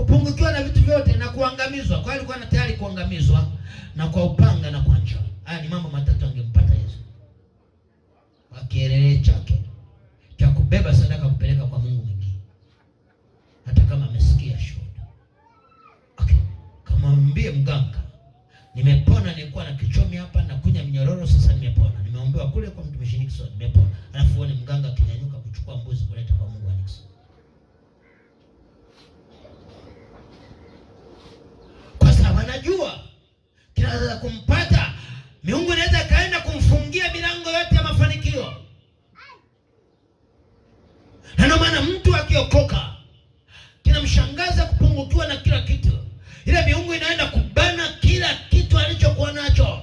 kupungukiwa na vitu vyote na kuangamizwa. Kwa hiyo alikuwa tayari kuangamizwa na kwa upanga na kwa njaa. Haya ni mambo matatu angempata Yesu. Kwa kielele chake cha kubeba sadaka kupeleka kwa Mungu mwingine. Hata kama amesikia shuhuda. Okay. Kama mwambie mganga, nimepona, nilikuwa na kichomi hapa na kunya mnyororo, sasa nimepona. Nimeombewa kule kwa mtumishi Nixon, nimepona. Alafu uone mganga akinyanyuka kuchukua mbuzi kuleta kwa Mungu wa Nixon. Kwa sababu anajua kinaweza kumpata. Mungu anaweza kaenda kumfungia milango yote ya mafanikio. Na ndio maana mtu akiokoka kinamshangaza kupungukiwa na kila kitu. Ile miungu inaenda kubana kila kitu alichokuwa nacho.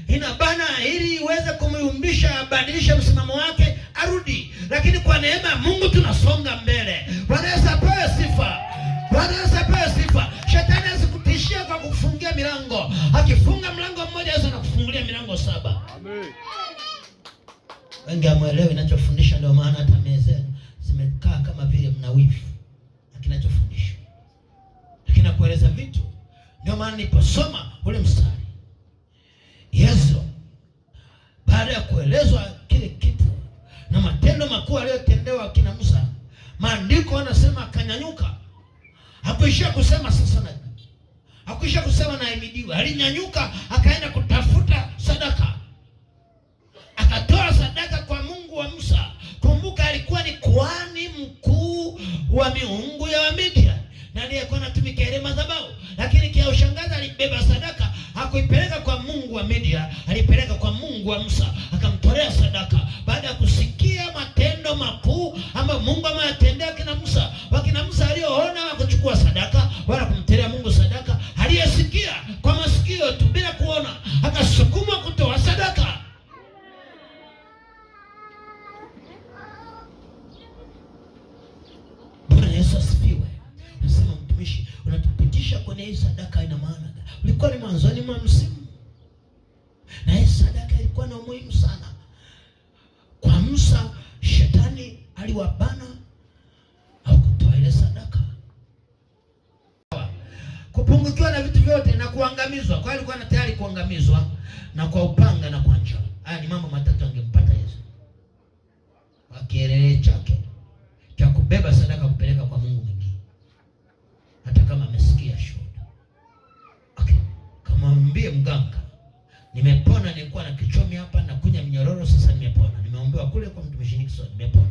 Inabana ili iweze kumyumbisha, abadilishe msimamo wake, arudi. Lakini kwa neema ya Mungu tunasonga mbele. Bwana Yesu apewe sifa. Bwana Yesu apewe sifa. Shetani asikutishia kwa kufungia milango. Akifunga mlango mmoja Yesu anakufungulia milango 7. Amen. Wengi hamuelewi ninachofundisha, ndio maana hata meza zimekaa kama vile mna wivu na kinachofundisha. Lakini nakueleza vitu. Ndio maana niposoma ule mstari, Yesu baada ya kuelezwa kile kitu na matendo makuu aliyotendewa kina Musa, maandiko yanasema akanyanyuka. Hakuishia kusema sasa na hakuishia kusema na imidiwe. Alinyanyuka akaenda kutafuta sadaka. Akatoa sadaka kwa Mungu wa Musa. Kumbuka alikuwa ni kuhani mkuu wa miungu ya Wamidia. Na aliyekuwa anatumika ile madhabahu. Lakini kia ushangaza alibeba sadaka, hakuipeleka kwa Mungu wa Midia, alipeleka kwa Mungu wa Musa, akamtolea sadaka. Baada ya kusikia matendo makuu ambayo Mungu ameyatendea kina Musa. Wakina Musa alioona kuchukua sadaka wala kumtolea Mungu sadaka, aliyesikia kwa masikio tu bila kuona, akasukuma kutoa sadaka. Bwana Yesu asifiwe. Nasema mtumishi, unatupitisha kwenye hii sadaka ina maana gani? Ulikuwa ni mwanzoni mwa msimu. Na hii sadaka ilikuwa na umuhimu sana. Kwa Musa, shetani aliwabana au kutoa ile sadaka. Kupungukiwa na vitu vyote na kuangamizwa. Kwa hiyo alikuwa tayari kuangamizwa na kwa upanga na kwa njaa. Haya ni mambo matatu angempata Yesu. Kwa kielele chake cha kubeba sadaka kupeleka kwa Mungu mwingine. Hata kama amesikia shuhuda. Okay. Kama mwambie mganga, nimepona, nilikuwa na kichomi hapa na kunya mnyororo, sasa nimepona. Nimeombewa kule kwa mtumishi Nixon, nimepona.